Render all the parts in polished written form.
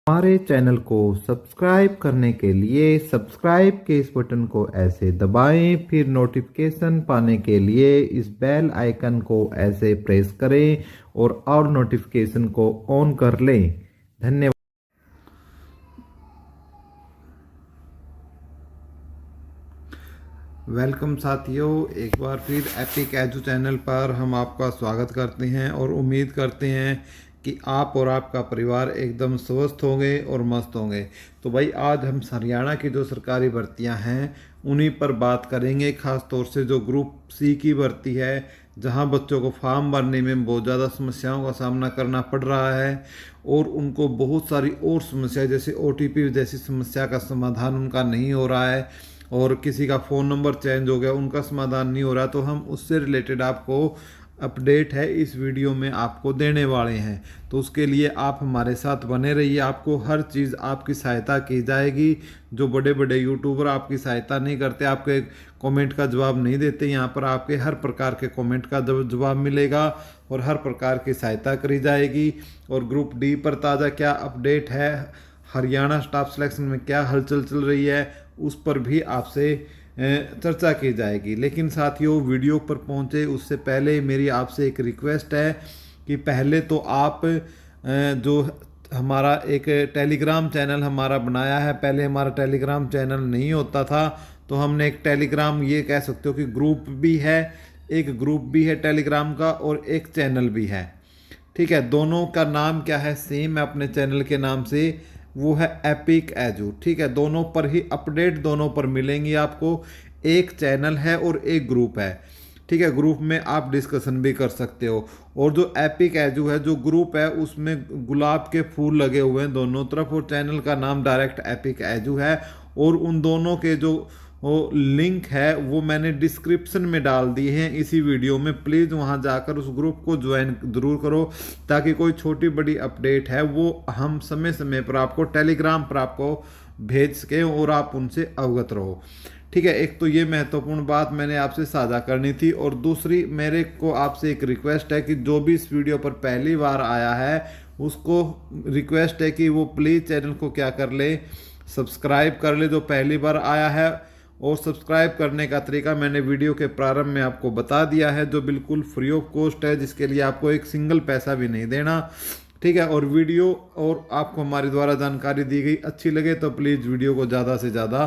हमारे चैनल को सब्सक्राइब करने के लिए सब्सक्राइब के इस बटन को ऐसे दबाएं, फिर नोटिफिकेशन पाने के लिए इस बेल आइकन को ऐसे प्रेस करें और नोटिफिकेशन को ऑन कर लें। धन्यवाद। वेलकम साथियों, एक बार फिर एपिक एजू चैनल पर हम आपका स्वागत करते हैं और उम्मीद करते हैं कि आप और आपका परिवार एकदम स्वस्थ होंगे और मस्त होंगे। तो भाई आज हम हरियाणा की जो सरकारी भर्तियां हैं उन्हीं पर बात करेंगे, ख़ास तौर से जो ग्रुप सी की भर्ती है, जहां बच्चों को फॉर्म भरने में बहुत ज़्यादा समस्याओं का सामना करना पड़ रहा है और उनको बहुत सारी और समस्या जैसे ओटीपी जैसी समस्या का समाधान उनका नहीं हो रहा है और किसी का फ़ोन नंबर चेंज हो गया उनका समाधान नहीं हो रहा। तो हम उससे रिलेटेड आपको अपडेट है इस वीडियो में आपको देने वाले हैं। तो उसके लिए आप हमारे साथ बने रहिए, आपको हर चीज़ आपकी सहायता की जाएगी। जो बड़े बड़े यूट्यूबर आपकी सहायता नहीं करते, आपके कमेंट का जवाब नहीं देते, यहाँ पर आपके हर प्रकार के कमेंट का जवाब मिलेगा और हर प्रकार की सहायता करी जाएगी। और ग्रुप डी पर ताज़ा क्या अपडेट है, हरियाणा स्टाफ सिलेक्शन में क्या हलचल चल रही है, उस पर भी आपसे चर्चा की जाएगी। लेकिन साथियों, वीडियो पर पहुंचे उससे पहले मेरी आपसे एक रिक्वेस्ट है कि पहले तो आप जो हमारा एक टेलीग्राम चैनल हमारा बनाया है, पहले हमारा टेलीग्राम चैनल नहीं होता था, तो हमने एक टेलीग्राम, ये कह सकते हो कि ग्रुप भी है, एक ग्रुप भी है टेलीग्राम का और एक चैनल भी है। ठीक है, दोनों का नाम क्या है, सेम है अपने चैनल के नाम से, वो है एपिक एजू। ठीक है, दोनों पर ही अपडेट दोनों पर मिलेंगी आपको। एक चैनल है और एक ग्रुप है। ठीक है, ग्रुप में आप डिस्कशन भी कर सकते हो। और जो एपिक एजू है, जो ग्रुप है, उसमें गुलाब के फूल लगे हुए हैं दोनों तरफ और चैनल का नाम डायरेक्ट एपिक एजू है। और उन दोनों के जो वो लिंक है वो मैंने डिस्क्रिप्शन में डाल दिए हैं इसी वीडियो में। प्लीज़ वहां जाकर उस ग्रुप को ज्वाइन ज़रूर करो, ताकि कोई छोटी बड़ी अपडेट है वो हम समय समय पर आपको टेलीग्राम पर आपको भेज सकें और आप उनसे अवगत रहो। ठीक है, एक तो ये महत्वपूर्ण बात मैंने आपसे साझा करनी थी। और दूसरी, मेरे को आपसे एक रिक्वेस्ट है कि जो भी इस वीडियो पर पहली बार आया है उसको रिक्वेस्ट है कि वो प्लीज़ चैनल को क्या कर ले, सब्सक्राइब कर ले, जो पहली बार आया है। और सब्सक्राइब करने का तरीका मैंने वीडियो के प्रारंभ में आपको बता दिया है, जो बिल्कुल फ्री ऑफ कॉस्ट है, जिसके लिए आपको एक सिंगल पैसा भी नहीं देना। ठीक है, और वीडियो और आपको हमारे द्वारा जानकारी दी गई अच्छी लगे तो प्लीज़ वीडियो को ज़्यादा से ज़्यादा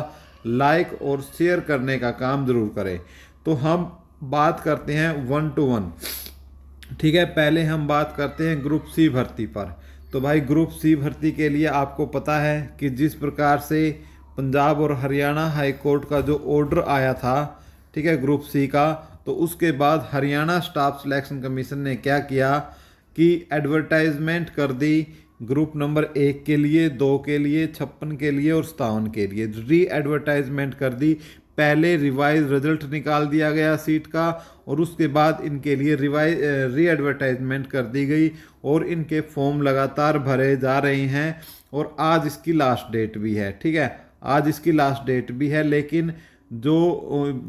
लाइक और शेयर करने का काम ज़रूर करें। तो हम बात करते हैं 1 to 1। ठीक है, पहले हम बात करते हैं ग्रुप सी भर्ती पर। तो भाई ग्रुप सी भर्ती के लिए आपको पता है कि जिस प्रकार से पंजाब और हरियाणा हाई कोर्ट का जो ऑर्डर आया था, ठीक है, ग्रुप सी का, तो उसके बाद हरियाणा स्टाफ सिलेक्शन कमीशन ने क्या किया कि एडवर्टाइजमेंट कर दी ग्रुप नंबर 1 के लिए, 2 के लिए, 56 के लिए और 57 के लिए री एडवर्टाइजमेंट कर दी। पहले रिवाइज रिजल्ट निकाल दिया गया सीट का और उसके बाद इनके लिए री एडवर्टाइजमेंट कर दी गई और इनके फॉर्म लगातार भरे जा रहे हैं और आज इसकी लास्ट डेट भी है। ठीक है, आज इसकी लास्ट डेट भी है। लेकिन जो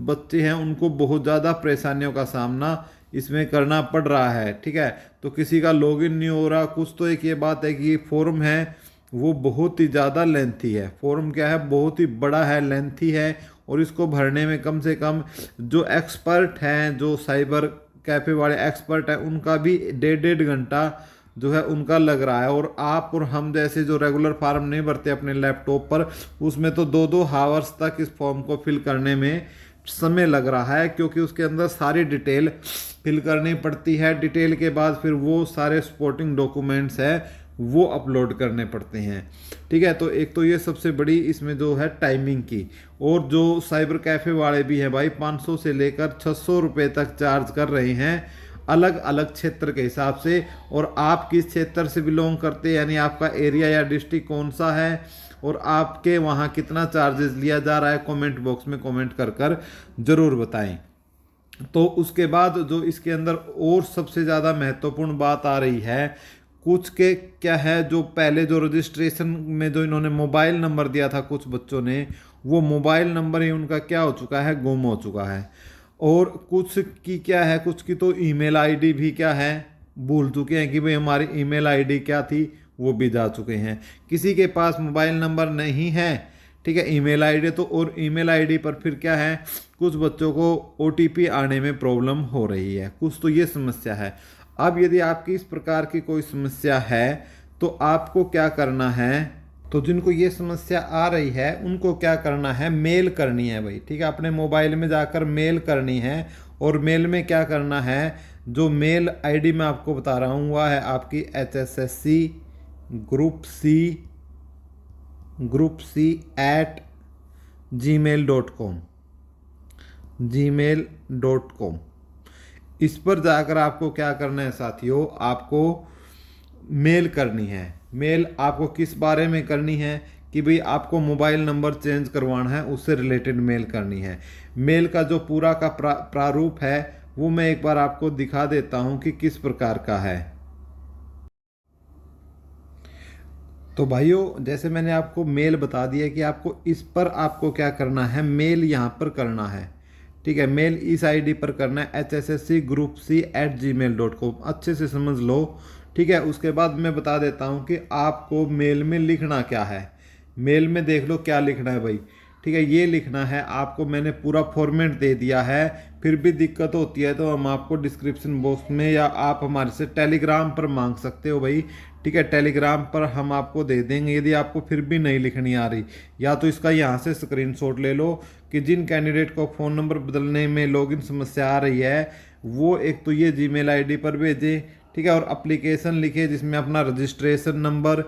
बच्चे हैं उनको बहुत ज़्यादा परेशानियों का सामना इसमें करना पड़ रहा है। ठीक है, तो किसी का लॉगिन नहीं हो रहा। कुछ तो एक ये बात है कि फॉर्म है वो बहुत ही ज़्यादा लेंथी है, फॉर्म क्या है, बहुत ही बड़ा है, लेंथी है और इसको भरने में कम से कम जो एक्सपर्ट हैं, जो साइबर कैफ़े वाले एक्सपर्ट हैं, उनका भी 1.5 घंटा जो है उनका लग रहा है। और आप और हम जैसे जो रेगुलर फॉर्म नहीं भरते अपने लैपटॉप पर, उसमें तो 2-2 हावर्स तक इस फॉर्म को फिल करने में समय लग रहा है, क्योंकि उसके अंदर सारी डिटेल फिल करनी पड़ती है। डिटेल के बाद फिर वो सारे सपोर्टिंग डॉक्यूमेंट्स है वो अपलोड करने पड़ते हैं। ठीक है, तो एक तो ये सबसे बड़ी इसमें जो है टाइमिंग की। और जो साइबर कैफ़े वाले भी हैं भाई, 500 से लेकर 600 रुपये तक चार्ज कर रहे हैं अलग अलग क्षेत्र के हिसाब से। और आप किस क्षेत्र से बिलोंग करते हैं, यानी आपका एरिया या डिस्ट्रिक्ट कौन सा है और आपके वहाँ कितना चार्जेस लिया जा रहा है, कमेंट बॉक्स में कमेंट कर कर ज़रूर बताएं। तो उसके बाद जो इसके अंदर और सबसे ज़्यादा महत्वपूर्ण बात आ रही है, कुछ के क्या है, जो पहले जो रजिस्ट्रेशन में जो इन्होंने मोबाइल नंबर दिया था कुछ बच्चों ने, वो मोबाइल नंबर ही उनका क्या हो चुका है, गुम हो चुका है। और कुछ की क्या है, कुछ की तो ईमेल आईडी भी क्या है भूल चुके हैं कि भाई हमारी ईमेल आईडी क्या थी, वो भी जा चुके हैं। किसी के पास मोबाइल नंबर नहीं है, ठीक है, ईमेल आईडी तो, और ईमेल आईडी पर फिर क्या है, कुछ बच्चों को ओटीपी आने में प्रॉब्लम हो रही है, कुछ तो ये समस्या है। अब यदि आपकी इस प्रकार की कोई समस्या है तो आपको क्या करना है, तो जिनको ये समस्या आ रही है उनको क्या करना है, मेल करनी है भाई, ठीक है, अपने मोबाइल में जाकर मेल करनी है। और मेल में क्या करना है, जो मेल आईडी मैं आपको बता रहा हूँ वह है आपकी HSSC group C @gmail.com gmail.com। इस पर जाकर आपको क्या करना है साथियों, आपको मेल करनी है। मेल आपको किस बारे में करनी है कि भाई आपको मोबाइल नंबर चेंज करवाना है, उससे रिलेटेड मेल करनी है। मेल का जो पूरा का प्रारूप है वो मैं एक बार आपको दिखा देता हूं कि किस प्रकार का है। तो भाइयों, जैसे मैंने आपको मेल बता दिया कि आपको इस पर आपको क्या करना है, मेल यहाँ पर करना है, ठीक है, मेल इस आईडी पर करना है hsscgroupc@gmail.com। अच्छे से समझ लो, ठीक है। उसके बाद मैं बता देता हूँ कि आपको मेल में लिखना क्या है। मेल में देख लो क्या लिखना है भाई, ठीक है, ये लिखना है आपको, मैंने पूरा फॉर्मेट दे दिया है। फिर भी दिक्कत होती है तो हम आपको डिस्क्रिप्शन बॉक्स में या आप हमारे से टेलीग्राम पर मांग सकते हो भाई, ठीक है, टेलीग्राम पर हम आपको दे देंगे। यदि आपको फिर भी नहीं लिखनी आ रही, या तो इसका यहाँ से स्क्रीनशॉट ले लो कि जिन कैंडिडेट को फ़ोन नंबर बदलने में लॉगिन समस्या आ रही है वो एक तो ये जीमेल आईडी पर भेजें, ठीक है, और एप्लीकेशन लिखे जिसमें अपना रजिस्ट्रेशन नंबर,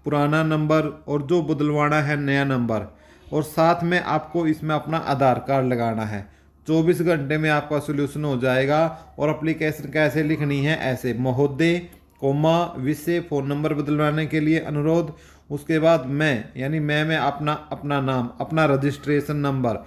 पुराना नंबर और जो बदलवाना है नया नंबर, और साथ में आपको इसमें अपना आधार कार्ड लगाना है। 24 घंटे में आपका सोल्यूशन हो जाएगा। और एप्लीकेशन कैसे लिखनी है, ऐसे महोदय कोमा विषय फ़ोन नंबर बदलवाने के लिए अनुरोध, उसके बाद मैं यानी मैं में अपना नाम, अपना रजिस्ट्रेशन नंबर,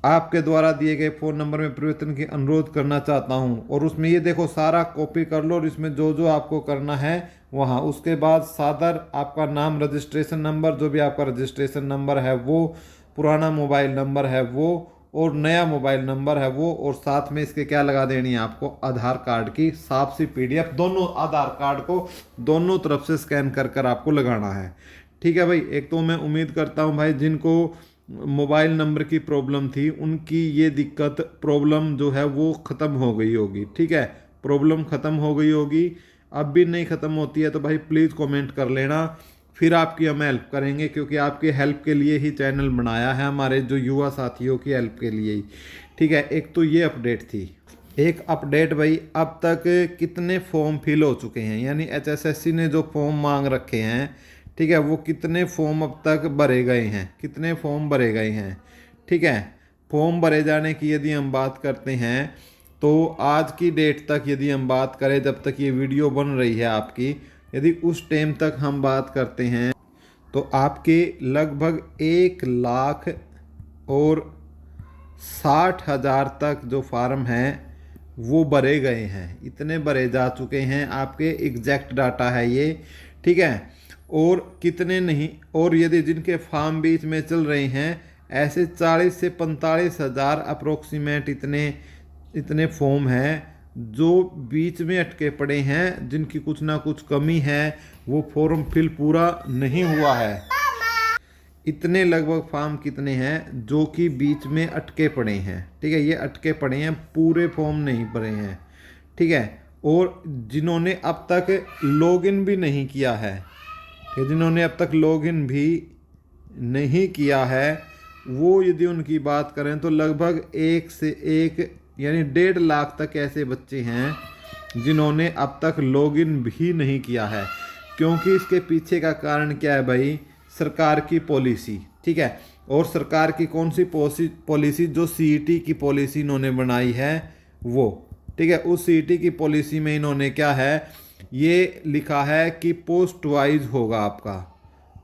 आपके द्वारा दिए गए फ़ोन नंबर में परिवर्तन की अनुरोध करना चाहता हूं। और उसमें ये देखो सारा कॉपी कर लो और इसमें जो जो आपको करना है वहाँ, उसके बाद सादर आपका नाम, रजिस्ट्रेशन नंबर, जो भी आपका रजिस्ट्रेशन नंबर है वो, पुराना मोबाइल नंबर है वो, और नया मोबाइल नंबर है वो, और साथ में इसके क्या लगा देनी है आपको, आधार कार्ड की साफ सी PDF, दोनों आधार कार्ड को दोनों तरफ से स्कैन कर कर आपको लगाना है, ठीक है भाई। एक तो मैं उम्मीद करता हूँ भाई जिनको मोबाइल नंबर की प्रॉब्लम थी उनकी ये दिक्कत, प्रॉब्लम जो है वो ख़त्म हो गई होगी, ठीक है, प्रॉब्लम ख़त्म हो गई होगी। अब भी नहीं ख़त्म होती है तो भाई प्लीज़ कमेंट कर लेना, फिर आपकी हम हेल्प करेंगे, क्योंकि आपकी हेल्प के लिए ही चैनल बनाया है, हमारे जो युवा साथियों की हेल्प के लिए ही, ठीक है। एक तो ये अपडेट थी। एक अपडेट भाई, अब तक कितने फॉर्म फिल हो चुके हैं, यानी HSSC ने जो फॉर्म मांग रखे हैं, ठीक है, वो कितने फॉर्म अब तक भरे गए हैं, कितने फॉर्म भरे गए हैं, ठीक है। फॉर्म भरे जाने की यदि हम बात करते हैं तो आज की डेट तक यदि हम बात करें, जब तक ये वीडियो बन रही है आपकी, यदि उस टाइम तक हम बात करते हैं तो आपके लगभग 1,60,000 तक जो फार्म हैं वो भरे गए हैं, इतने भरे जा चुके हैं, आपके एग्जैक्ट डाटा है ये, ठीक है। और कितने नहीं, और यदि जिनके फार्म बीच में चल रहे हैं, ऐसे 40 से 45 हज़ार अप्रोक्सीमेट इतने फॉर्म हैं जो बीच में अटके पड़े हैं, जिनकी कुछ ना कुछ कमी है, वो फॉर्म फिल पूरा नहीं हुआ है। इतने लगभग फॉर्म कितने हैं जो कि बीच में अटके पड़े हैं, ठीक है, ये अटके पड़े हैं, पूरे फॉर्म नहीं भरे हैं, ठीक है। और जिन्होंने अब तक लॉगिन भी नहीं किया है, कि जिन्होंने अब तक लॉगिन भी नहीं किया है, वो यदि उनकी बात करें तो लगभग 1 से 1 यानी 1.5 लाख तक ऐसे बच्चे हैं जिन्होंने अब तक लॉगिन भी नहीं किया है। क्योंकि इसके पीछे का कारण क्या है भाई, सरकार की पॉलिसी, ठीक है। और सरकार की कौन सी पॉलिसी, जो CET की पॉलिसी इन्होंने बनाई है वो, ठीक है, उस CET की पॉलिसी में इन्होंने क्या है, ये लिखा है कि पोस्ट वाइज होगा आपका,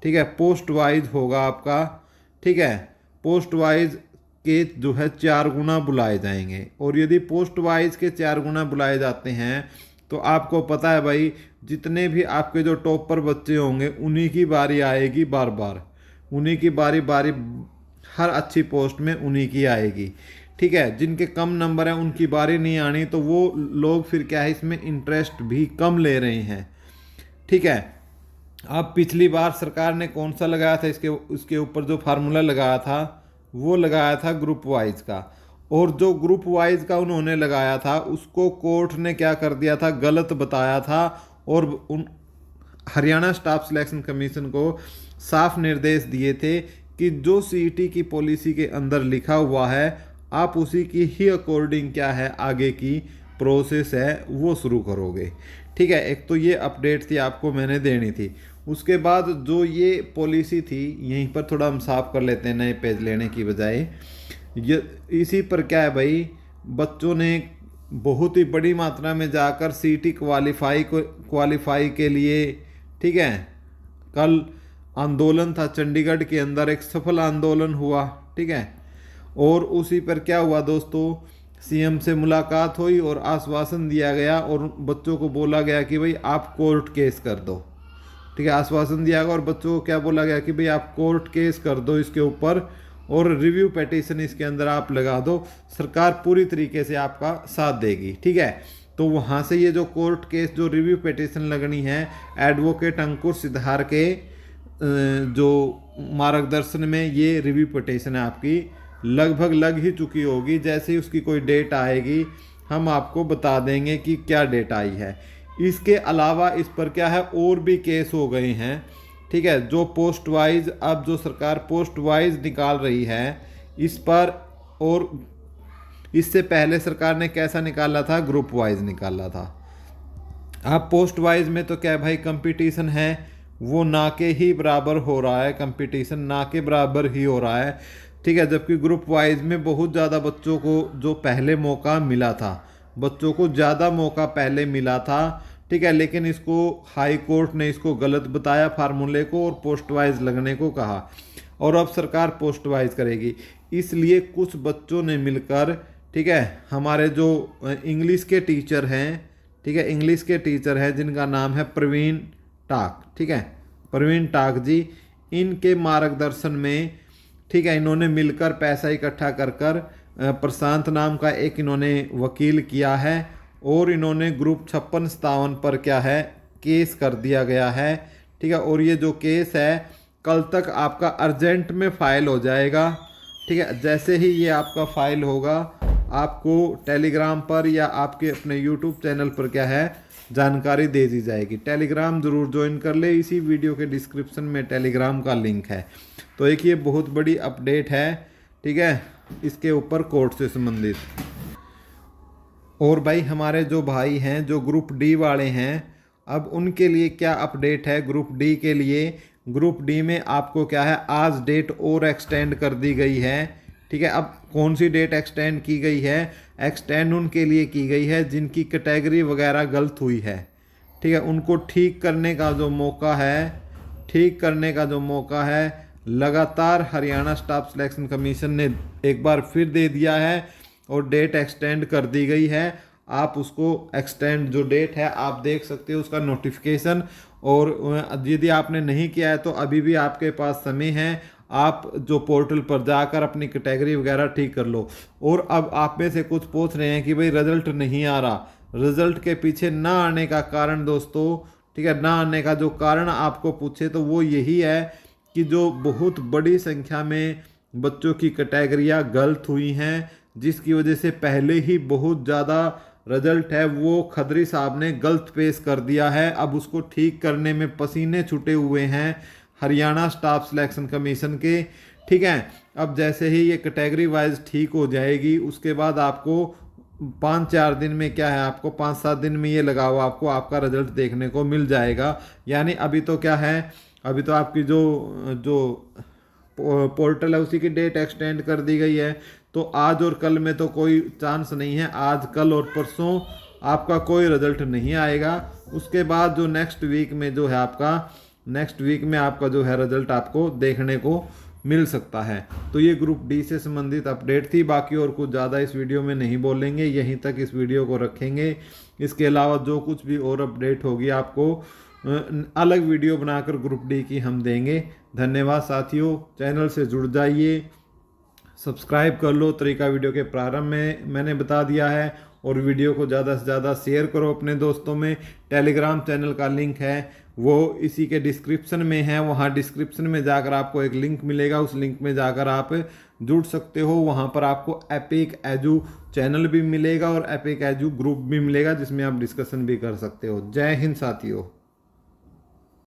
ठीक है, पोस्ट वाइज होगा आपका, ठीक है, पोस्ट वाइज के जो है 4 गुना बुलाए जाएंगे। और यदि पोस्ट वाइज के 4 गुना बुलाए जाते हैं तो आपको पता है भाई, जितने भी आपके जो टॉपर बच्चे होंगे उन्हीं की बारी आएगी, बार बार उन्हीं की बारी हर अच्छी पोस्ट में उन्हीं की आएगी, ठीक है। जिनके कम नंबर हैं उनकी बारी नहीं आनी, तो वो लोग फिर क्या है, इसमें इंटरेस्ट भी कम ले रहे हैं, ठीक है। अब पिछली बार सरकार ने कौन सा लगाया था, इसके उसके ऊपर जो फार्मूला लगाया था वो लगाया था ग्रुप वाइज का, और जो ग्रुप वाइज का उन्होंने लगाया था उसको कोर्ट ने क्या कर दिया था, गलत बताया था। और उन हरियाणा स्टाफ सिलेक्शन कमीशन को साफ निर्देश दिए थे कि जो सीईटी की पॉलिसी के अंदर लिखा हुआ है आप उसी की ही अकॉर्डिंग क्या है आगे की प्रोसेस है वो शुरू करोगे। ठीक है, एक तो ये अपडेट थी आपको मैंने देनी थी। उसके बाद जो ये पॉलिसी थी, यहीं पर थोड़ा हम साफ कर लेते हैं नए पेज लेने की बजाय। ये इसी पर क्या है भाई, बच्चों ने बहुत ही बड़ी मात्रा में जाकर सीईटी क्वालिफाई के लिए, ठीक है, कल आंदोलन था चंडीगढ़ के अंदर, एक सफल आंदोलन हुआ। ठीक है, और उसी पर क्या हुआ दोस्तों, सीएम से मुलाकात हुई और आश्वासन दिया गया और बच्चों को बोला गया कि भाई आप कोर्ट केस कर दो। ठीक है, आश्वासन दिया गया और बच्चों को क्या बोला गया कि भाई आप कोर्ट केस कर दो इसके ऊपर, और रिव्यू पिटीशन इसके अंदर आप लगा दो, सरकार पूरी तरीके से आपका साथ देगी। ठीक है, तो वहाँ से ये जो कोर्ट केस जो रिव्यू पिटीशन लगनी है, एडवोकेट अंकुर सिद्धार के जो मार्गदर्शन में ये रिव्यू पिटीशन है आपकी लगभग लग ही चुकी होगी। जैसे ही उसकी कोई डेट आएगी हम आपको बता देंगे कि क्या डेट आई है। इसके अलावा इस पर क्या है और भी केस हो गए हैं। ठीक है, जो पोस्ट वाइज, अब जो सरकार पोस्ट वाइज निकाल रही है इस पर, और इससे पहले सरकार ने कैसा निकाला था, ग्रुप वाइज निकाला था। अब पोस्ट वाइज में तो क्या है भाई, कंपटीशन है वो ना के ही बराबर हो रहा है, कंपटीशन ना के बराबर ही हो रहा है। ठीक है, जबकि ग्रुप वाइज में बहुत ज़्यादा बच्चों को जो पहले मौका मिला था, बच्चों को ज़्यादा मौका पहले मिला था। ठीक है, लेकिन इसको हाई कोर्ट ने इसको गलत बताया फार्मूले को, और पोस्ट वाइज लगने को कहा, और अब सरकार पोस्ट वाइज करेगी। इसलिए कुछ बच्चों ने मिलकर, ठीक है, हमारे जो इंग्लिश के टीचर हैं, ठीक है, इंग्लिश के टीचर हैं जिनका नाम है प्रवीण टाक, ठीक है, प्रवीण टाक जी, इनके मार्गदर्शन में, ठीक है, इन्होंने मिलकर पैसा इकट्ठा कर कर प्रशांत नाम का एक इन्होंने वकील किया है, और इन्होंने ग्रुप 56-57 पर क्या है केस कर दिया गया है। ठीक है, और ये जो केस है कल तक आपका अर्जेंट में फाइल हो जाएगा। ठीक है, जैसे ही ये आपका फाइल होगा आपको टेलीग्राम पर या आपके अपने यूट्यूब चैनल पर क्या है जानकारी दे दी जाएगी। टेलीग्राम ज़रूर ज्वाइन कर ले, इसी वीडियो के डिस्क्रिप्शन में टेलीग्राम का लिंक है। तो एक ये बहुत बड़ी अपडेट है, ठीक है, इसके ऊपर कोर्ट से संबंधित। और भाई हमारे जो भाई हैं जो ग्रुप डी वाले हैं, अब उनके लिए क्या अपडेट है। ग्रुप डी के लिए, ग्रुप डी में आपको क्या है आज डेट और एक्सटेंड कर दी गई है। ठीक है, अब कौन सी डेट एक्सटेंड की गई है, एक्सटेंड उनके लिए की गई है जिनकी कैटेगरी वगैरह गलत हुई है। ठीक है, उनको ठीक करने का जो मौका है, ठीक करने का जो मौका है लगातार हरियाणा स्टाफ सिलेक्शन कमीशन ने एक बार फिर दे दिया है, और डेट एक्सटेंड कर दी गई है। आप उसको एक्सटेंड जो डेट है आप देख सकते हो उसका नोटिफिकेशन, और यदि आपने नहीं किया है तो अभी भी आपके पास समय है, आप जो पोर्टल पर जाकर अपनी कैटेगरी वगैरह ठीक कर लो। और अब आप में से कुछ पूछ रहे हैं कि भाई रिजल्ट नहीं आ रहा, रिजल्ट के पीछे ना आने का कारण दोस्तों, ठीक है, ना आने का जो कारण आपको पूछे तो वो यही है कि जो बहुत बड़ी संख्या में बच्चों की कैटेगरियाँ गलत हुई हैं, जिसकी वजह से पहले ही बहुत ज़्यादा रिजल्ट है वो खदरी साहब ने गलत पेश कर दिया है। अब उसको ठीक करने में पसीने छूटे हुए हैं हरियाणा स्टाफ सिलेक्शन कमीशन के। ठीक है, अब जैसे ही ये कैटेगरी वाइज ठीक हो जाएगी उसके बाद आपको 5-4 दिन में क्या है, आपको 5-7 दिन में ये लगा हुआ आपको आपका रिजल्ट देखने को मिल जाएगा। यानी अभी तो क्या है, अभी तो आपकी जो पोर्टल है उसी की डेट एक्सटेंड कर दी गई है, तो आज और कल में तो कोई चांस नहीं है, आज कल और परसों आपका कोई रिजल्ट नहीं आएगा। उसके बाद जो नेक्स्ट वीक में जो है आपका, नेक्स्ट वीक में आपका जो है रिजल्ट आपको देखने को मिल सकता है। तो ये ग्रुप डी से संबंधित अपडेट थी, बाकी और कुछ ज़्यादा इस वीडियो में नहीं बोलेंगे, यहीं तक इस वीडियो को रखेंगे। इसके अलावा जो कुछ भी और अपडेट होगी आपको अलग वीडियो बनाकर ग्रुप डी की हम देंगे। धन्यवाद साथियों, चैनल से जुड़ जाइए, सब्सक्राइब कर लो, तरीका वीडियो के प्रारंभ में मैंने बता दिया है, और वीडियो को ज़्यादा से ज़्यादा शेयर करो अपने दोस्तों में। टेलीग्राम चैनल का लिंक है वो इसी के डिस्क्रिप्शन में है। वहाँ डिस्क्रिप्शन में जाकर आपको एक लिंक मिलेगा, उस लिंक में जाकर आप जुड़ सकते हो। वहाँ पर आपको एपिक एजू चैनल भी मिलेगा और एपिक एजू ग्रुप भी मिलेगा, जिसमें आप डिस्कशन भी कर सकते हो। जय हिंद साथियों।